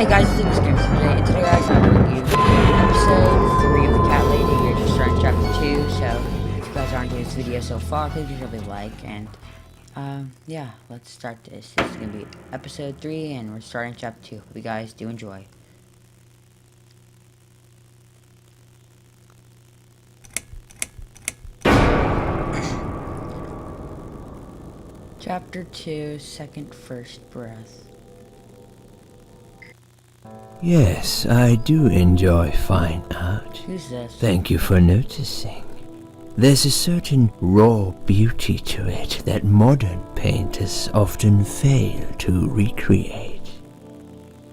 Hey guys, this is Games today, and today guys I'm going to review episode 3 of The Cat Lady. We're just starting chapter 2, so if you guys aren't doing this video so far, please leave a like, and yeah, let's start this. This is going to be episode 3, and we're starting chapter 2. Hope you guys do enjoy. Chapter 2, Second First Breath. Yes, I do enjoy fine art. Who's this? Thank you for noticing. There's a certain raw beauty to it that modern painters often fail to recreate.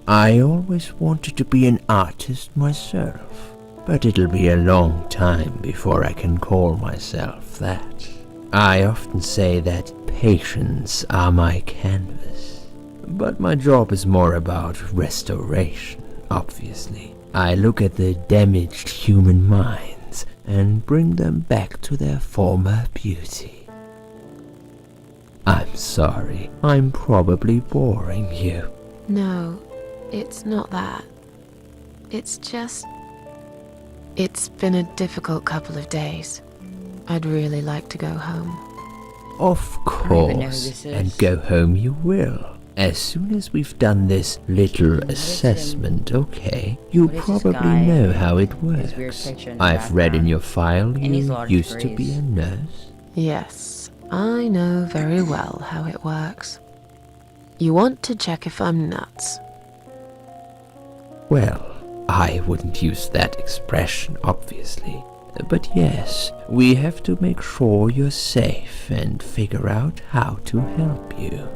I always wanted to be an artist myself, but it'll be a long time before I can call myself that. I often say that patients are my canvas. But my job is more about restoration, obviously. I look at the damaged human minds and bring them back to their former beauty. I'm sorry, I'm probably boring you. No, it's not that. It's just... It's been a difficult couple of days. I'd really like to go home. Of I don't even know who course, this is. and go home you will. As soon as we've done this little assessment, okay, you What is this probably guy? know how it His weird works. picture in the I've read in background. your file And he's a you lot of used to be degrees. a nurse. Yes, I know very well how it works. You want to check if I'm nuts. Well, I wouldn't use that expression, obviously. But yes, we have to make sure you're safe and figure out how to help you.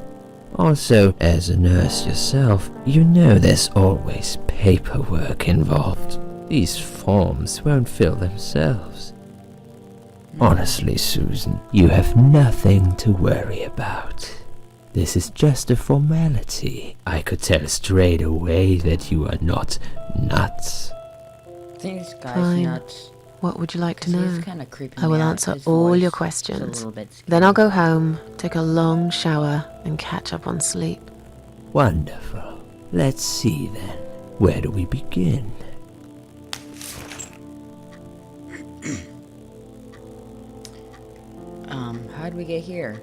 Also, as a nurse yourself, you know there's always paperwork involved. These forms won't fill themselves. Honestly, Susan, you have nothing to worry about. This is just a formality. I could tell straight away that you are not nuts. I think this guy's Fine. nuts. What would you like to 'Cause know? he's kind of creeping I will me out. answer His all voice your is a questions. little bit Then I'll scary. go home, take a long shower, and catch up on sleep. Wonderful. Let's see then. Where do we begin? How'd we get here?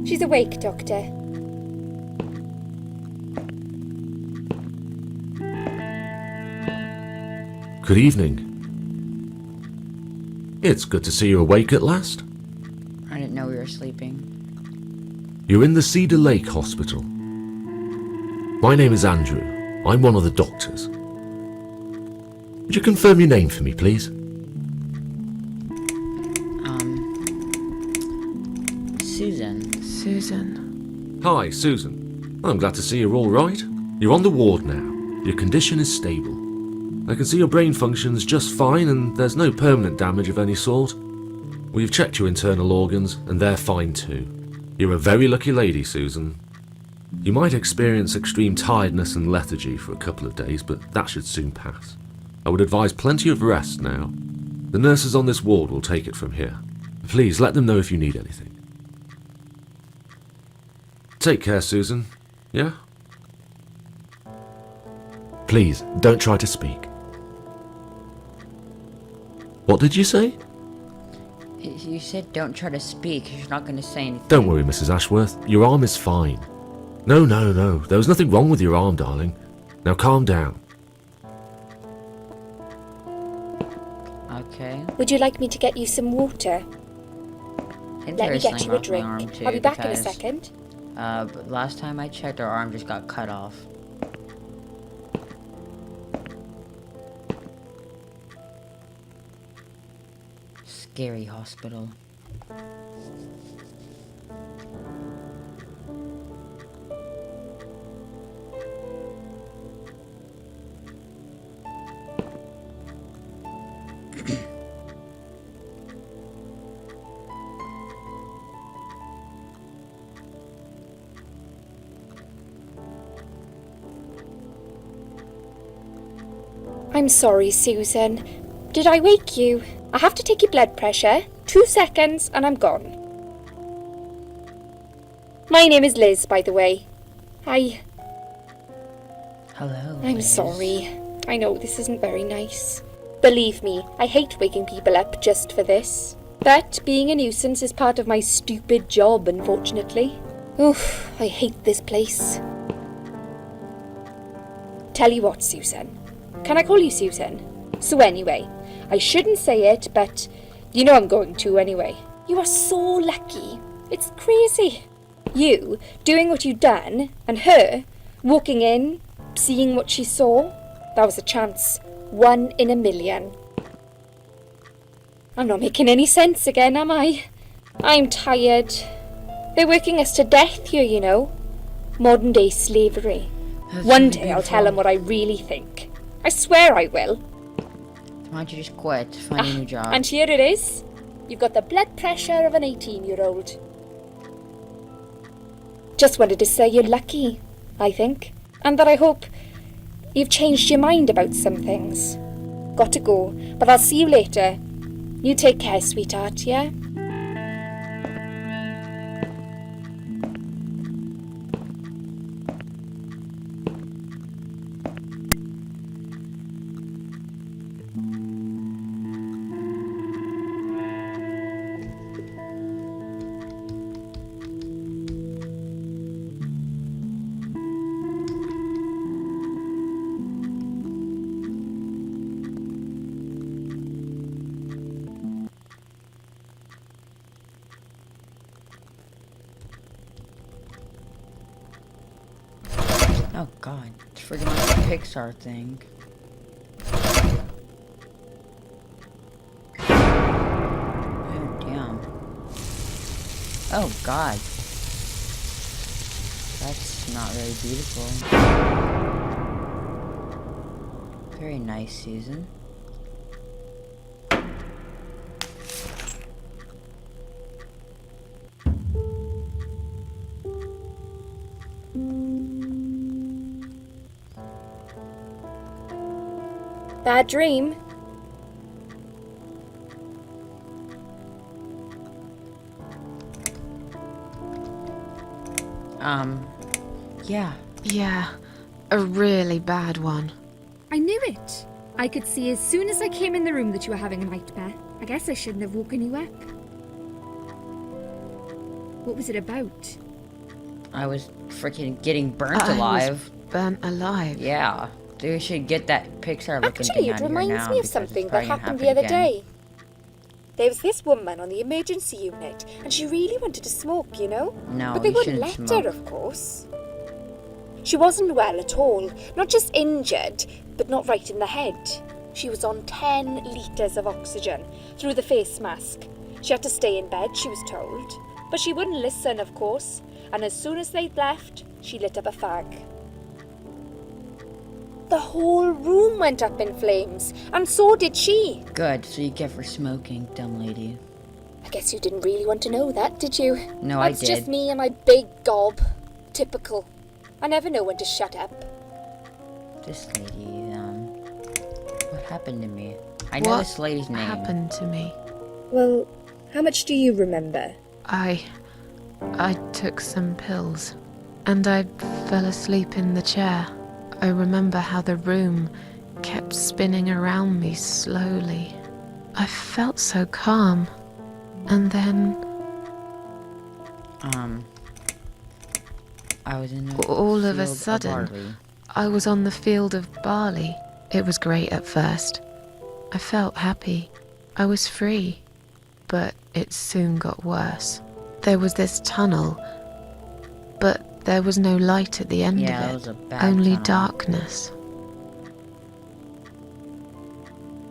She's awake, Doctor. Good evening. It's good to see you awake at last. I didn't know we were sleeping. You're in the Cedar Lake Hospital. My name is Andrew. I'm one of the doctors. Would you confirm your name for me, please? Susan. Susan. Hi, Susan. I'm glad to see you're all right. You're on the ward now. Your condition is stable. I can see your brain functions just fine and there's no permanent damage of any sort. We've checked your internal organs and they're fine too. You're a very lucky lady, Susan. You might experience extreme tiredness and lethargy for a couple of days, but that should soon pass. I would advise plenty of rest now. The nurses on this ward will take it from here. Please let them know if you need anything. Take care, Susan. Yeah? Please, don't try to speak. What did you say? You said don't try to speak. You're not going to say anything. Don't worry, Mrs. Ashworth. Your arm is fine. No. There was nothing wrong with your arm, darling. Now calm down. Okay. Would you like me to get you some water? Let me get you a drink. I'll be back in a second. But last time I checked, our arm just got cut off. Scary hospital. I'm sorry, Susan. Did I wake you? I have to take your blood pressure. 2 seconds and I'm gone. My name is Liz, by the way. Hello. I'm Liz. sorry. I know this isn't very nice. Believe me, I hate waking people up just for this. But being a nuisance is part of my stupid job, unfortunately. Oof, I hate this place. Tell you what, Susan. Can I call you Susan? So anyway, I shouldn't say it, but you know I'm going to anyway. You are so lucky. It's crazy. You doing what you've done, and her walking in, seeing what she saw. That was a chance. 1 in a million. I'm not making any sense again, am I? I'm tired. They're working us to death here, you know. Modern day slavery. That's One really day I'll beautiful. tell them what I really think. I swear I will. Why don't you just quit, find a new job? And here it is. You've got the blood pressure of an 18-year-old. Just wanted to say you're lucky, I think. And that I hope you've changed your mind about some things. Got to go, but I'll see you later. You take care, sweetheart, yeah? Oh god, it's freaking like a Pixar thing. Oh damn. Oh god. That's not very beautiful. Very nice, Susan. Bad dream? Yeah. Yeah, a really bad one. I knew it. I could see as soon as I came in the room that you were having a nightmare. I guess I shouldn't have woken you up. What was it about? I was freaking getting burnt I was alive. burnt alive. Yeah. We should get that Pixar looking Actually, thing it out of here reminds now me of because it's something that probably gonna happened the happen other again. day. There was this woman on the emergency unit, and she really wanted to smoke, you know? No, but they you wouldn't shouldn't let smoke. her, of course. She wasn't well at all. Not just injured, but not right in the head. She was on 10 litres of oxygen through the face mask. She had to stay in bed, she was told. But she wouldn't listen, of course. And as soon as they'd left, she lit up a fag. The whole room went up in flames, and so did she. Good, so you get for smoking, dumb lady. I guess you didn't really want to know that, did you? No, I That's did. just me and my big gob. Typical. I never know when to shut up. This lady, what happened to me? I know What this lady's name. happened to me? Well, how much do you remember? I took some pills, and I fell asleep in the chair. I remember how the room kept spinning around me slowly. I felt so calm, and then I was in all of a field sudden, barley. I was on the field of barley. It was great at first. I felt happy. I was free. But it soon got worse. There was this tunnel, but there was no light at the end Yeah, that of was it. a bad Only tunnel. darkness.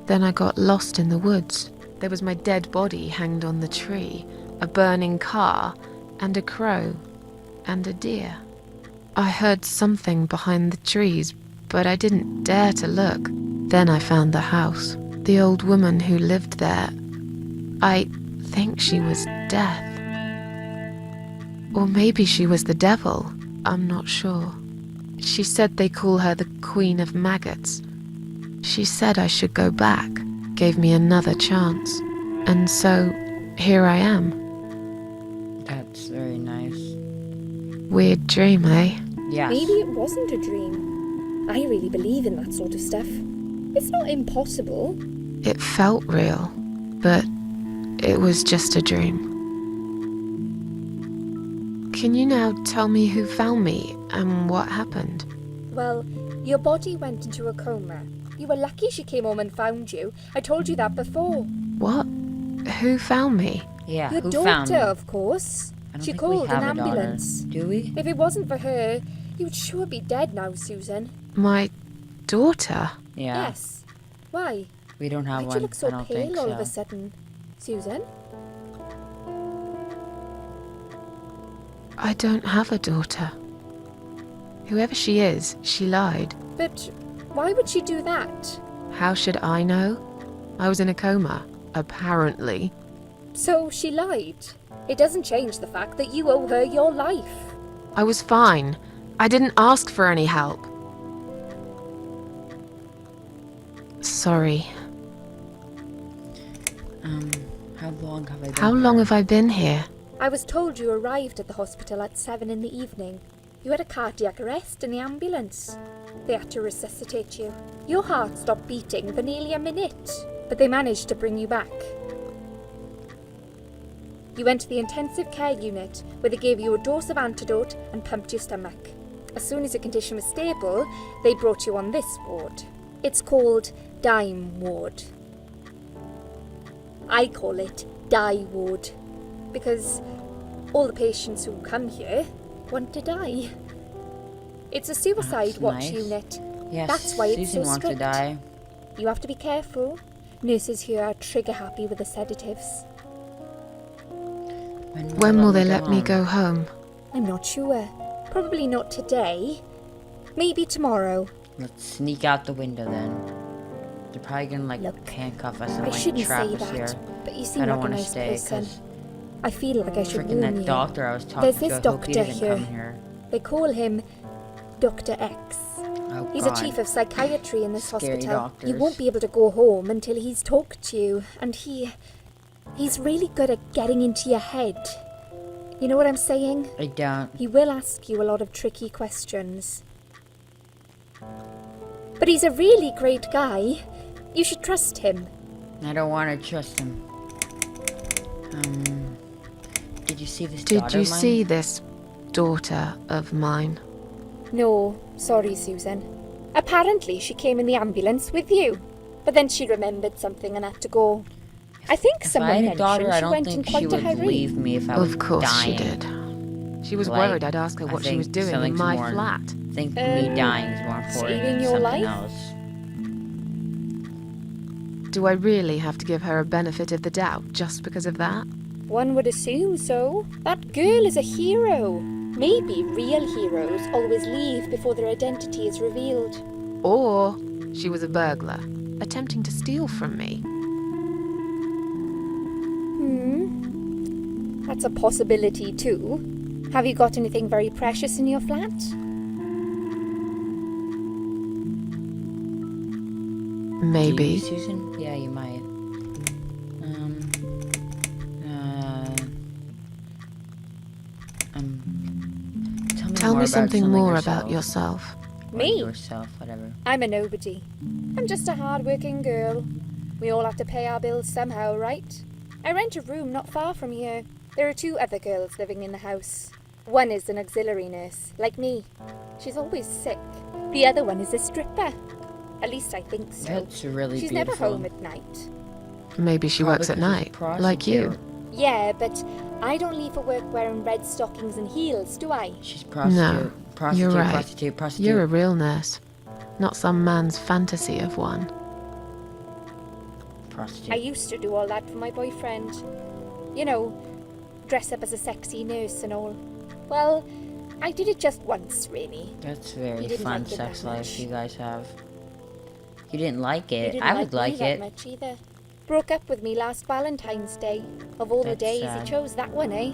Then I got lost in the woods. There was my dead body hanged on the tree, a burning car, and a crow, and a deer. I heard something behind the trees, but I didn't dare to look. Then I found the house. The old woman who lived there, I think she was Death. Or maybe she was the devil. I'm not sure. She said they call her the Queen of Maggots. She said I should go back, gave me another chance. And so here I am. That's very nice. Weird dream, eh? Yes. Maybe it wasn't a dream. I really believe in that sort of stuff. It's not impossible. It felt real, but it was just a dream. Can you now tell me who found me and what happened? Well, your body went into a coma. You were lucky she came home and found you. I told you that before. What? Who found me? Yeah, Your who daughter, found me? of course. I don't She think we called an have a daughter. ambulance. Do we? If it wasn't for her, you would sure be dead now, Susan. My daughter? Yeah. Yes. Why? We don't have Why'd one. you look so I don't pale think all so. of a sudden, Susan? I don't have a daughter. Whoever she is, she lied. But why would she do that? How should I know? I was in a coma, apparently. So she lied. It doesn't change the fact that you owe her your life. I was fine. I didn't ask for any help. Sorry. How long have I been How long here? have I been here? I was told you arrived at the hospital at 7 in the evening. You had a cardiac arrest in the ambulance. They had to resuscitate you. Your heart stopped beating for nearly a minute, but they managed to bring you back. You went to the intensive care unit, where they gave you a dose of antidote and pumped your stomach. As soon as your condition was stable, they brought you on this ward. It's called Dime Ward. I call it Die Ward, because all the patients who come here want to die. It's a suicide That's watch nice. unit. Yes, That's why it's Susan so wants strict. to die. You have to be careful. Nurses here are trigger happy with the sedatives. When will they let me home? go home? I'm not sure. Probably not today. Maybe tomorrow. Let's sneak out the window then. They're probably gonna like Look, handcuff us and I like shouldn't trap say us that, here. but you I seem don't like a want to nice stay person. because I feel like I should freaking warn that you. doctor I was talking There's to. this I hope doctor he doesn't here. come here. They call him Dr. X. Oh, He's God. a chief of psychiatry in this Scary hospital. doctors. You won't be able to go home until he's talked to you, and he's really good at getting into your head. You know what I'm saying? I don't. He will ask you a lot of tricky questions. But he's a really great guy. You should trust him. I don't want to trust him. Did you see this Did daughter you of mine? see this daughter of mine? No, sorry, Susan. Apparently she came in the ambulance with you. But then she remembered something and had to go. I think If I someone had a mentioned daughter, I she don't went in think she quite a would hurry. leave me if I was Of course dying. she did. She was Like, worried I'd ask her I what she was think doing in something's my more- flat. I think me dying is more important saving than your something life? else. Do I really have to give her a benefit of the doubt just because of that? One would assume so. That girl is a hero. Maybe real heroes always leave before their identity is revealed. Or she was a burglar, attempting to steal from me. That's a possibility too. Have you got anything very precious in your flat? Do you, Maybe. Susan? Yeah, you might. Tell me something more yourself. about yourself. Or Me? yourself, whatever. I'm a nobody. I'm just a hard-working girl. We all have to pay our bills somehow, right? I rent a room not far from here. There are 2 other girls living in the house. One is an auxiliary nurse, like me. She's always sick. The other one is a stripper. At least I think so. That's really She's beautiful. never home at night. Maybe she Probably works at 'cause she's a night, like you. prostitute. Yeah, but I don't leave for work wearing red stockings and heels, do I? She's prostitute. No, prostitute, you're right. prostitute, prostitute. You're a real nurse, not some man's fantasy of one. prostitute. I used to do all that for my boyfriend. You know, dress up as a sexy nurse and all. Well, I did it just once, really. That's very You didn't fun like it sex that life much. you guys have. You didn't like You it. didn't I would me like that it. much either. Broke up with me last Valentine's Day. Of all the That's days, sad. he chose that one, eh?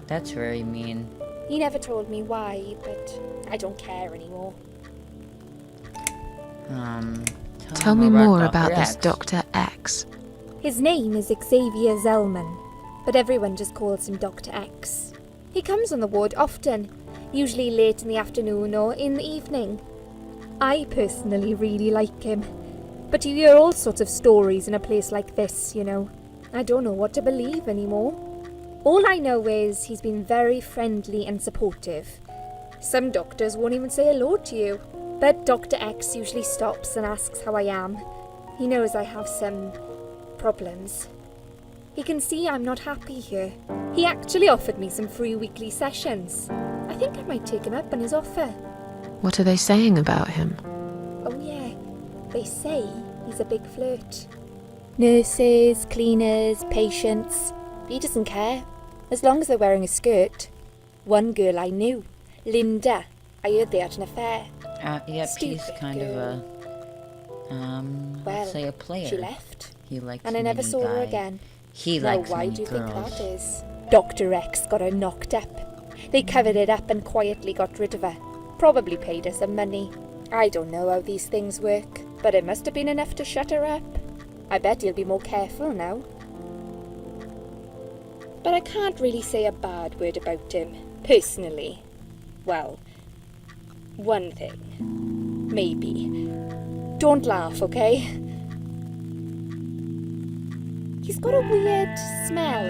That's very mean. He never told me why, but I don't care anymore. Tell me more about Dr. this X. Dr. X. His name is Xavier Zellman, but everyone just calls him Dr. X. He comes on the ward often, usually late in the afternoon or in the evening. I personally really like him, but you hear all sorts of stories in a place like this, you know. I don't know what to believe anymore. All I know is he's been very friendly and supportive. Some doctors won't even say hello to you, but Dr. X usually stops and asks how I am. He knows I have some problems. He can see I'm not happy here. He actually offered me some free weekly sessions. I think I might take him up on his offer. What are they saying about him? Oh yeah, they say he's a big flirt. Nurses, cleaners, patients. He doesn't care, as long as they're wearing a skirt. One girl I knew, Linda, I heard they had an affair. Yep, he's Stupid kind girl. of Well, let's say a player. she left, He likes and I never many saw her guys. again. He Now, likes why many do you girls. think that is? Dr. X got her knocked up. They covered it up and quietly got rid of her. Probably paid her some money. I don't know how these things work, but it must have been enough to shut her up. I bet he'll be more careful now. But I can't really say a bad word about him, personally. Well, one thing. Maybe. Don't laugh, okay? He's got a weird smell.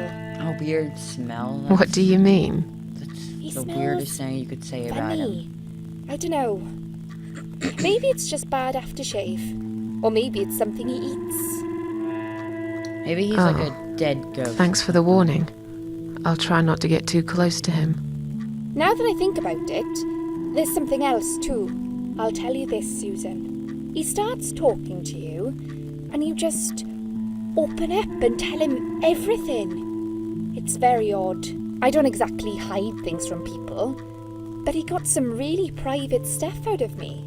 A weird smell. What do you mean? That's He the smells weirdest thing you could say about him. Funny. I don't know. Maybe it's just bad aftershave. Or maybe it's something he eats. Maybe he's like a dead ghost. Thanks for the warning. I'll try not to get too close to him. Now that I think about it, there's something else too. I'll tell you this, Susan. He starts talking to you, and you just open up and tell him everything. It's very odd. I don't exactly hide things from people, but he got some really private stuff out of me.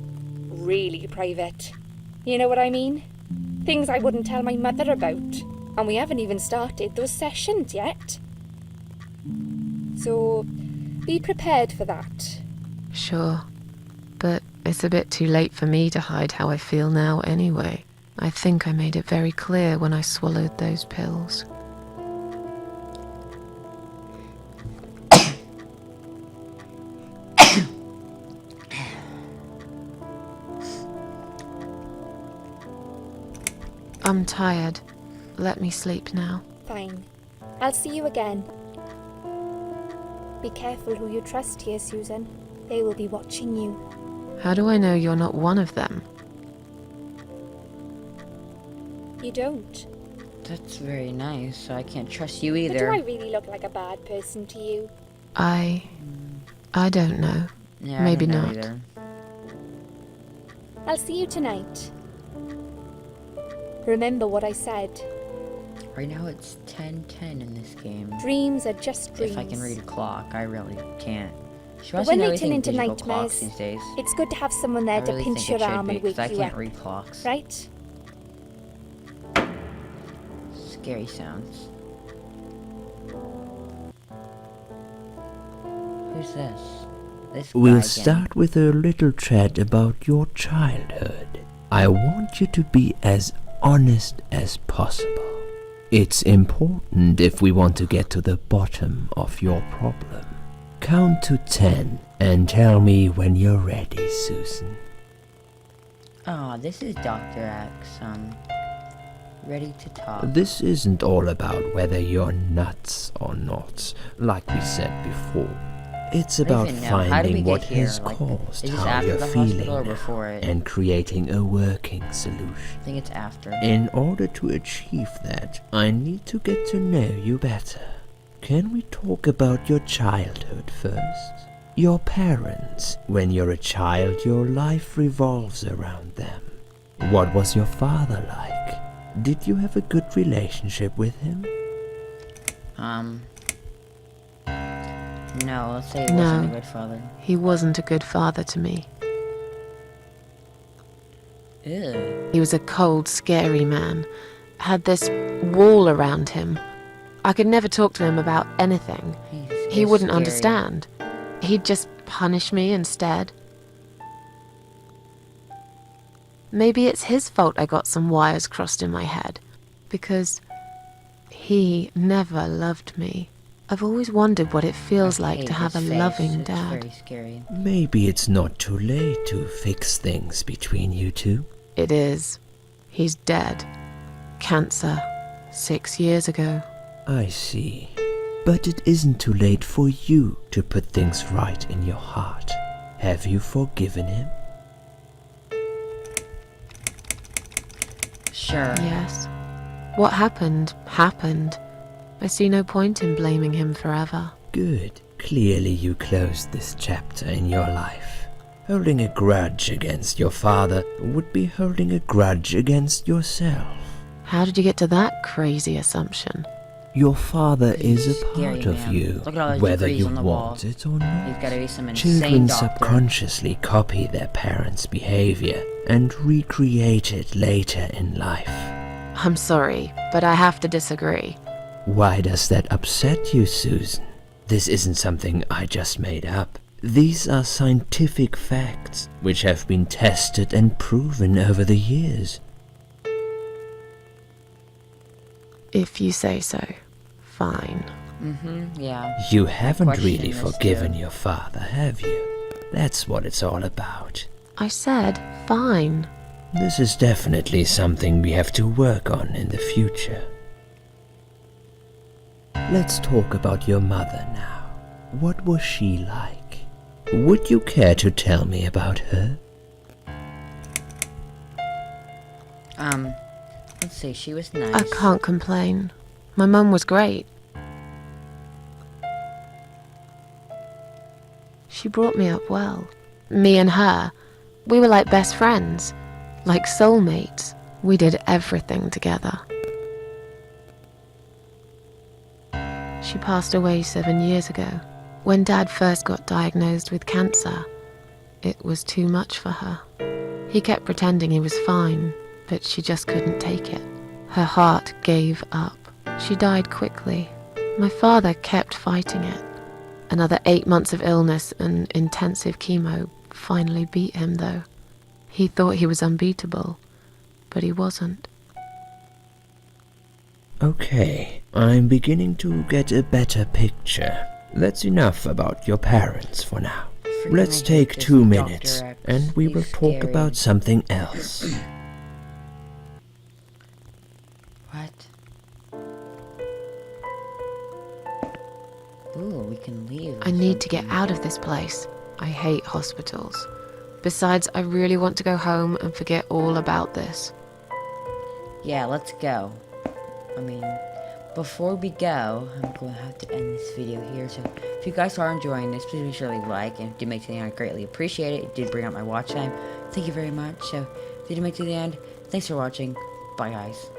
Really private. You know what I mean? Things I wouldn't tell my mother about. And we haven't even started those sessions yet. So, be prepared for that. Sure. But it's a bit too late for me to hide how I feel now anyway. I think I made it very clear when I swallowed those pills. I'm tired. Let me sleep now. Fine. I'll see you again. Be careful who you trust here, Susan. They will be watching you. How do I know you're not one of them? You don't. That's very nice, so I can't trust you But do either. I really look like a bad person to you? I don't know. Yeah, I Maybe don't know not. either. I'll see you tonight. Remember what I said. Right now it's 10:10 in this game. Dreams are just dreams. If I can read a clock, I really can't. Should I But when know they anything turn into digital nightmares, clocks these days? it's good to have someone there I to really pinch think your it should arm be, and wake 'cause I you can't up. read clocks. Right? Scary sounds. Who's this? This guy We'll again. start with a little chat about your childhood. I want you to be as honest as possible. It's important if we want to get to the bottom of your problem. Count to 10 and tell me when you're ready, Susan. Oh, this is Dr. X. Ready to talk. This isn't all about whether you're nuts or not, like we said before. It's I don't about even know. How did we finding get what here? has Like, caused is this how after you're the feeling hospital or now, before it? and creating a working solution. I think it's after. In order to achieve that, I need to get to know you better. Can we talk about your childhood first? Your parents. When you're a child, your life revolves around them. What was your father like? Did you have a good relationship with him? No, let's say he No. wasn't a good father. He wasn't a good father to me. Ew. He was a cold, scary man. Had this wall around him. I could never talk to him about anything. He wouldn't scary. understand. He'd just punish me instead. Maybe it's his fault I got some wires crossed in my head. Because He never loved me. I've always wondered what it feels I like hate to have a his face. loving It's dad. very scary. Maybe it's not too late to fix things between you two. It is. He's dead. Cancer. 6 years ago. I see. But it isn't too late for you to put things right in your heart. Have you forgiven him? Sure. Yes. What happened, happened. I see no point in blaming him forever. Good. Clearly you closed this chapter in your life. Holding a grudge against your father would be holding a grudge against yourself. How did you get to that crazy assumption? Your father is a Scary, part of man. you, Look at all those whether degrees you on the want wall. it or not. He's gotta be some insane Children doctor. subconsciously copy their parents' behavior and recreate it later in life. I'm sorry, but I have to disagree. Why does that upset you, Susan? This isn't something I just made up. These are scientific facts which have been tested and proven over the years. If you say so. Fine. Yeah. You haven't question really this forgiven too. your father, have you? That's what it's all about. I said fine. This is definitely something we have to work on in the future. Let's talk about your mother now. What was she like? Would you care to tell me about her? Let's see, she was nice. I can't complain. My mum was great. She brought me up well. Me and her, we were like best friends, like soulmates. We did everything together. She passed away 7 years ago. When Dad first got diagnosed with cancer, it was too much for her. He kept pretending he was fine, but she just couldn't take it. Her heart gave up. She died quickly. My father kept fighting it. Another 8 months of illness and intensive chemo finally beat him, though. He thought he was unbeatable, but he wasn't. Okay, I'm beginning to get a better picture. That's enough about your parents for now. Freaking Let's I hate take this 2 Dr. minutes X. and we He's will talk scary. about something else. What? Ooh, we can leave. I need to get out of this place. I hate hospitals. Besides, I really want to go home and forget all about this. Yeah, let's go. I mean, before we go, I'm going to have to end this video here. So, if you guys are enjoying this, please be sure to like. And if you did make it to the end, I greatly appreciate it. It did bring up my watch time. Thank you very much. So, if you did make it to the end, thanks for watching. Bye, guys.